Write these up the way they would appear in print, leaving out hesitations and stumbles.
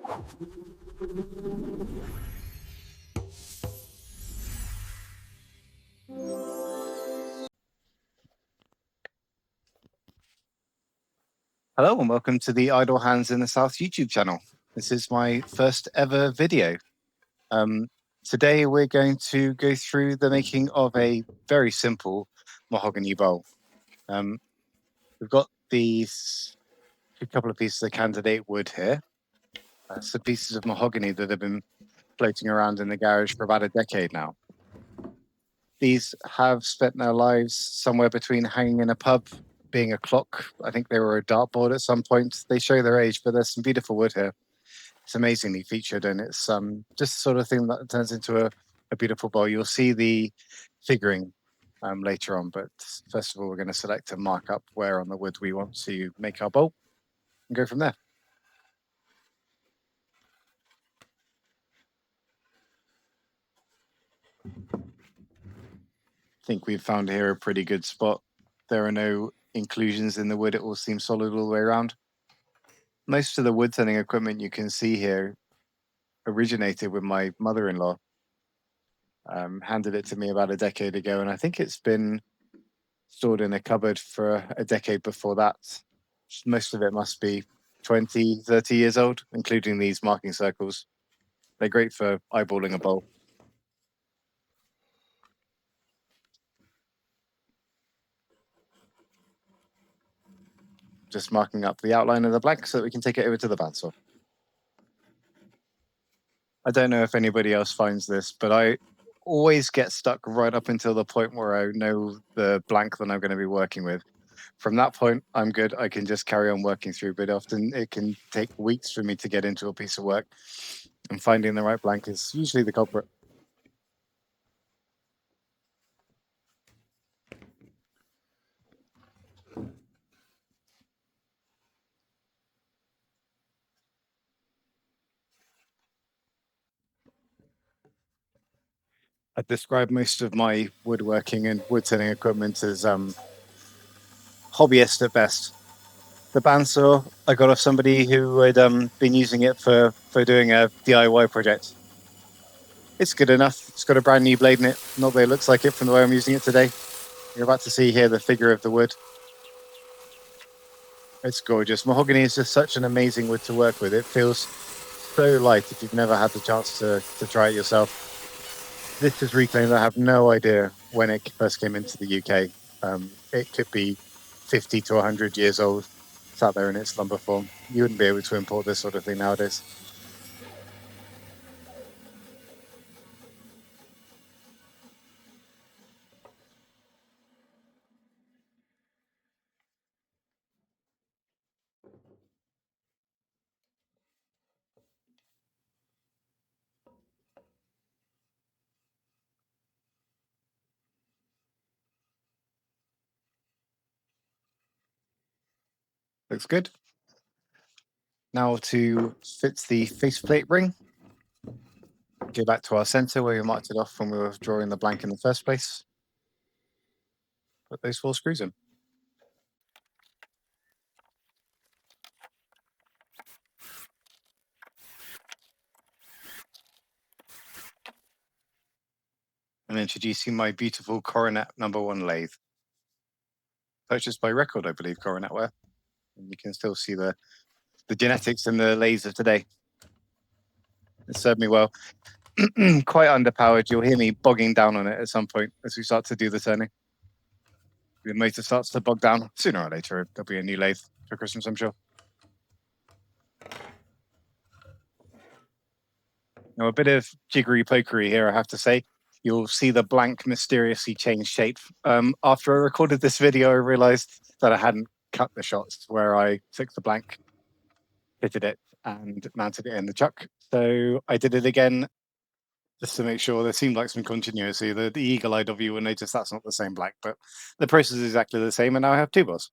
Hello and welcome to the Idle Hands in the South YouTube channel. This is my first ever video. Today we're going to go through the making of a very simple mahogany bowl. We've got a couple of pieces of candidate wood here. Some pieces of mahogany that have been floating around in the garage for about a decade now. These have spent their lives somewhere between hanging in a pub, being a clock. I think they were a dartboard at some point. They show their age, but there's some beautiful wood here. It's amazingly featured, and it's just the sort of thing that turns into a beautiful bowl. You'll see the figuring later on, but first of all, we're going to select and mark up where on the wood we want to make our bowl and go from there. I think we've found here a pretty good spot. There are no inclusions in the wood. It all seems solid all the way around. Most of the woodturning equipment you can see here originated with my mother-in-law. Handed it to me about a decade ago, and I think it's been stored in a cupboard for a decade before that. Most of it must be 20, 30 years old, including these marking circles. They're great for eyeballing a bowl. Just marking up the outline of the blank so that we can take it over to the bandsaw. I don't know if anybody else finds this, but I always get stuck right up until the point where I know the blank that I'm going to be working with. From that point, I'm good. I can just carry on working through, but often it can take weeks for me to get into a piece of work, and finding the right blank is usually the culprit. I describe most of my woodworking and woodturning equipment as hobbyist at best. The bandsaw I got off somebody who had been using it for doing a DIY project. It's good enough. It's got a brand new blade in it. Not that it looks like it from the way I'm using it today. You're about to see here the figure of the wood. It's gorgeous. Mahogany is just such an amazing wood to work with. It feels so light if you've never had the chance to try it yourself. This is reclaimed. I have no idea when it first came into the UK. It could be 50 to 100 years old, sat there in its lumber form. You wouldn't be able to import this sort of thing nowadays. Looks good. Now to fit the faceplate ring. Go back to our center where we marked it off when we were drawing the blank in the first place. Put those 4 screws in. And introducing my beautiful Coronet #1 lathe. Purchased by Record, I believe, Coronet ware. And you can still see the genetics in the lathes of today. It served me well. Quite underpowered. You'll hear me bogging down on it at some point as we start to do the turning. The motor starts to bog down. Sooner or later, there'll be a new lathe for Christmas, I'm sure. Now, a bit of jiggery pokery here, I have to say. You'll see the blank mysteriously change shape. After I recorded this video, I realized that I hadn't cut the shots where I took the blank, fitted it, and mounted it in the chuck. So I did it again just to make sure there seemed like some continuity. The eagle-eyed of you will notice that's not the same blank, but the process is exactly the same, and now I have 2 bars.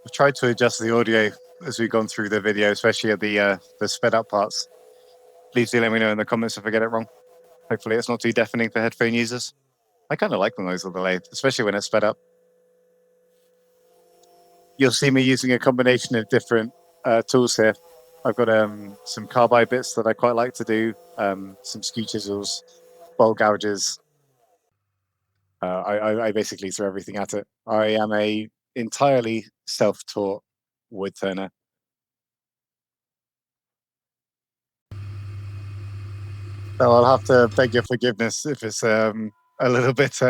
I've tried to adjust the audio as we've gone through the video, especially at the sped up parts. Please do let me know in the comments if I get it wrong. Hopefully it's not too deafening for headphone users. I kind of like the noise of the lathe, especially when it's sped up. You'll see me using a combination of different tools here. I've got some carbide bits that I quite like to do, some skew chisels, bowl gouges. I basically throw everything at it. I am a entirely self-taught wood turner. So I'll have to beg your forgiveness if it's a little bit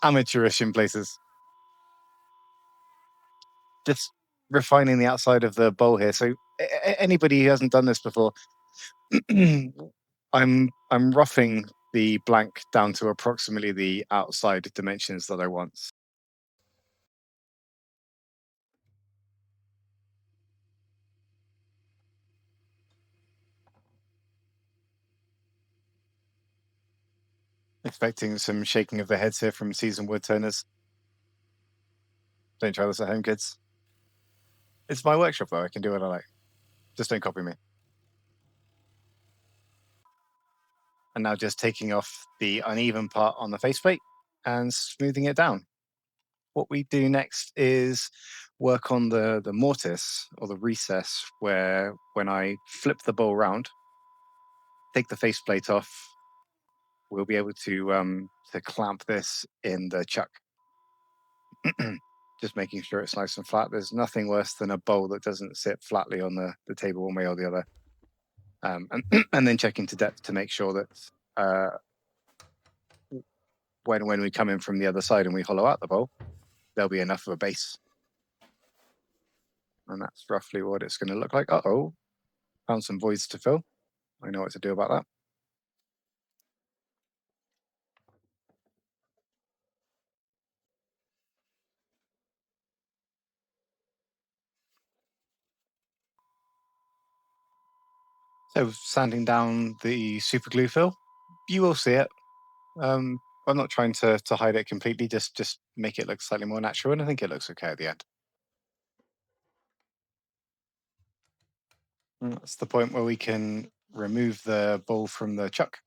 amateurish in places. Just refining the outside of the bowl here. So anybody who hasn't done this before, I'm roughing the blank down to approximately the outside dimensions that I want. Expecting some shaking of the heads here from seasoned wood turners. Don't try this at home, kids. It's my workshop though, I can do what I like. Just don't copy me. And now just taking off the uneven part on the faceplate and smoothing it down. What we do next is work on the mortise or the recess, where when I flip the bowl round, take the faceplate off, we'll be able to clamp this in the chuck. Just making sure it's nice and flat. There's nothing worse than a bowl that doesn't sit flatly on the table one way or the other. And then checking to depth to make sure that when we come in from the other side and we hollow out the bowl, there'll be enough of a base. And that's roughly what it's going to look like. Uh-oh, found some voids to fill. I know what to do about that. So sanding down the super glue fill, you will see it. I'm not trying to hide it completely, just make it look slightly more natural, and I think it looks okay at the end. And that's the point where we can remove the bowl from the chuck,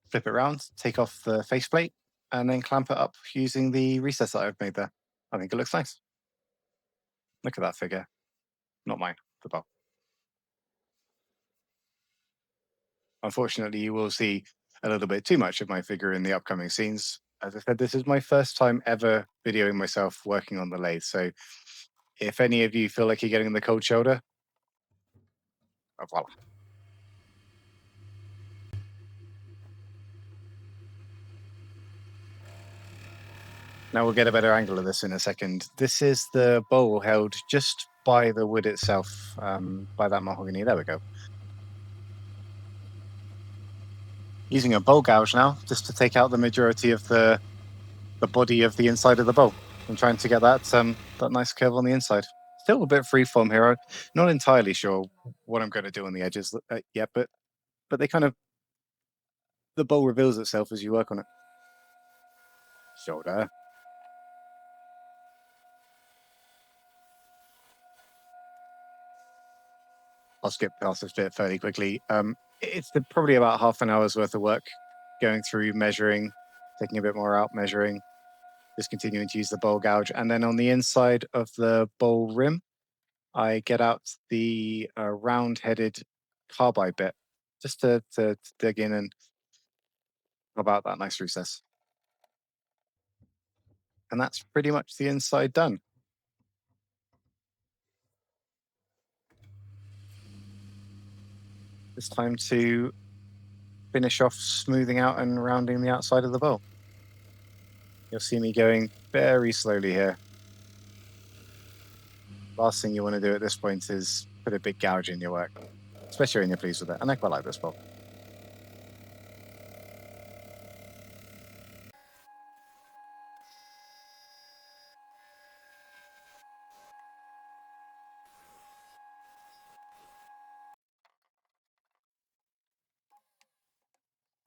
flip it around, take off the faceplate, and then clamp it up using the recess that I've made there. I think it looks nice. Look at that figure. Not mine, the bowl. Unfortunately, you will see a little bit too much of my figure in the upcoming scenes. As I said, this is my first time ever videoing myself working on the lathe. So if any of you feel like you're getting the cold shoulder, voila. Now we'll get a better angle of this in a second. This is the bowl held just by the wood itself, by that mahogany. There we go. Using a bowl gouge now, just to take out the majority of the body of the inside of the bowl. I'm trying to get that nice curve on the inside. Still a bit freeform here. I'm not entirely sure what I'm going to do on the edges yet, but they kind of, the bowl reveals itself as you work on it. Shoulder. I'll skip past this bit fairly quickly. It's probably about half an hour's worth of work going through, measuring, taking a bit more out, measuring, just continuing to use the bowl gouge. And then on the inside of the bowl rim, I get out the round-headed carbide bit just to dig in and about that nice recess. And that's pretty much the inside done. It's time to finish off smoothing out and rounding the outside of the bowl. You'll see me going very slowly here. Last thing you want to do at this point is put a big gouge in your work, especially when you're pleased with it. And I quite like this bowl.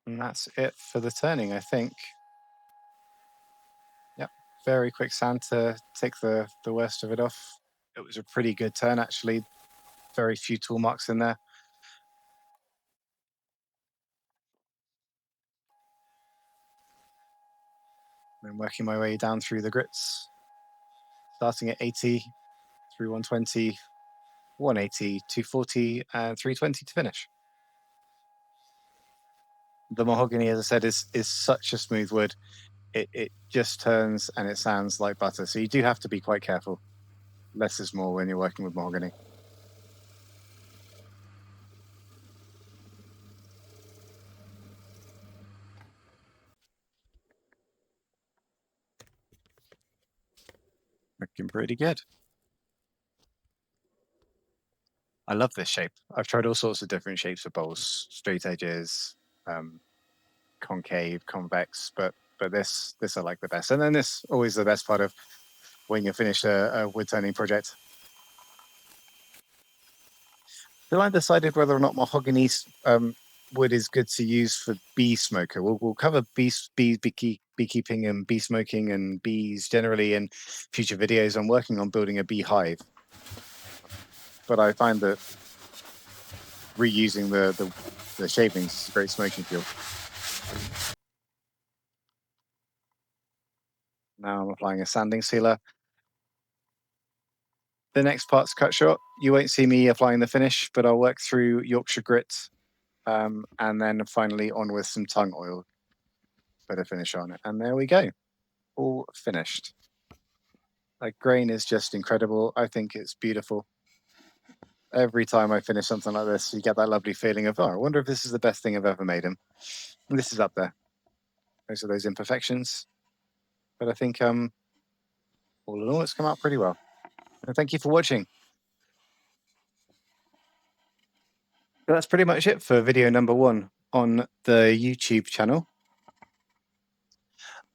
And that's it for the turning, I think. Yep, very quick sand to take the worst of it off. It was a pretty good turn, actually. Very few tool marks in there. And working my way down through the grits, starting at 80 through 120, 180, 240, and 320 to finish. The mahogany, as I said, is such a smooth wood. It just turns and it sounds like butter. So you do have to be quite careful. Less is more when you're working with mahogany. Looking pretty good. I love this shape. I've tried all sorts of different shapes of bowls, straight edges, um, concave, convex, but this I like the best. And then this always the best part of when you finish a wood turning project. Then I decided whether or not mahogany wood is good to use for bee smoker. We'll cover beekeeping and bee smoking and bees generally in future videos. I'm working on building a beehive, but I find that reusing the shavings is a great smoking fuel. Now I'm applying a sanding sealer. The next part's cut short. You won't see me applying the finish, but I'll work through Yorkshire grit and then finally on with some tung oil. Put a finish on it. And there we go. All finished. Like grain is just incredible. I think it's beautiful. Every time I finish something like this, you get that lovely feeling of, oh, I wonder if this is the best thing I've ever made. And this is up there. Those are those imperfections. But I think all in all, it's come out pretty well. And thank you for watching. But that's pretty much it for video number 1 on the YouTube channel.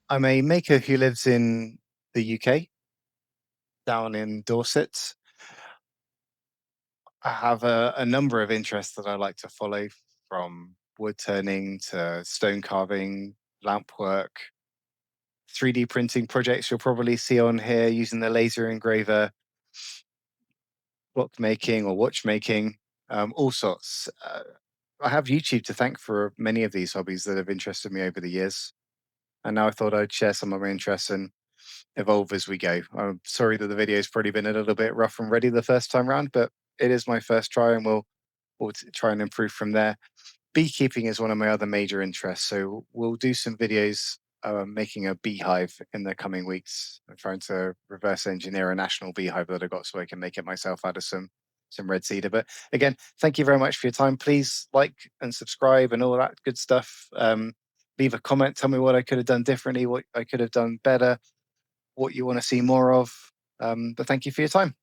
I'm a maker who lives in the UK, down in Dorset. I have a number of interests that I like to follow, from wood turning to stone carving, lamp work, 3D printing projects you'll probably see on here using the laser engraver, clock making or watchmaking, all sorts. I have YouTube to thank for many of these hobbies that have interested me over the years. And now I thought I'd share some of my interests and evolve as we go. I'm sorry that the video's probably been a little bit rough and ready the first time round, but it is my first try and we'll try and improve from there. Beekeeping is one of my other major interests, so we'll do some videos making a beehive in the coming weeks. I'm trying to reverse engineer a national beehive that I got so I can make it myself out of some red cedar. But again, thank you very much for your time. Please like and subscribe and all that good stuff. Leave a comment, tell me what I could have done differently, what I could have done better, what you want to see more of. But thank you for your time.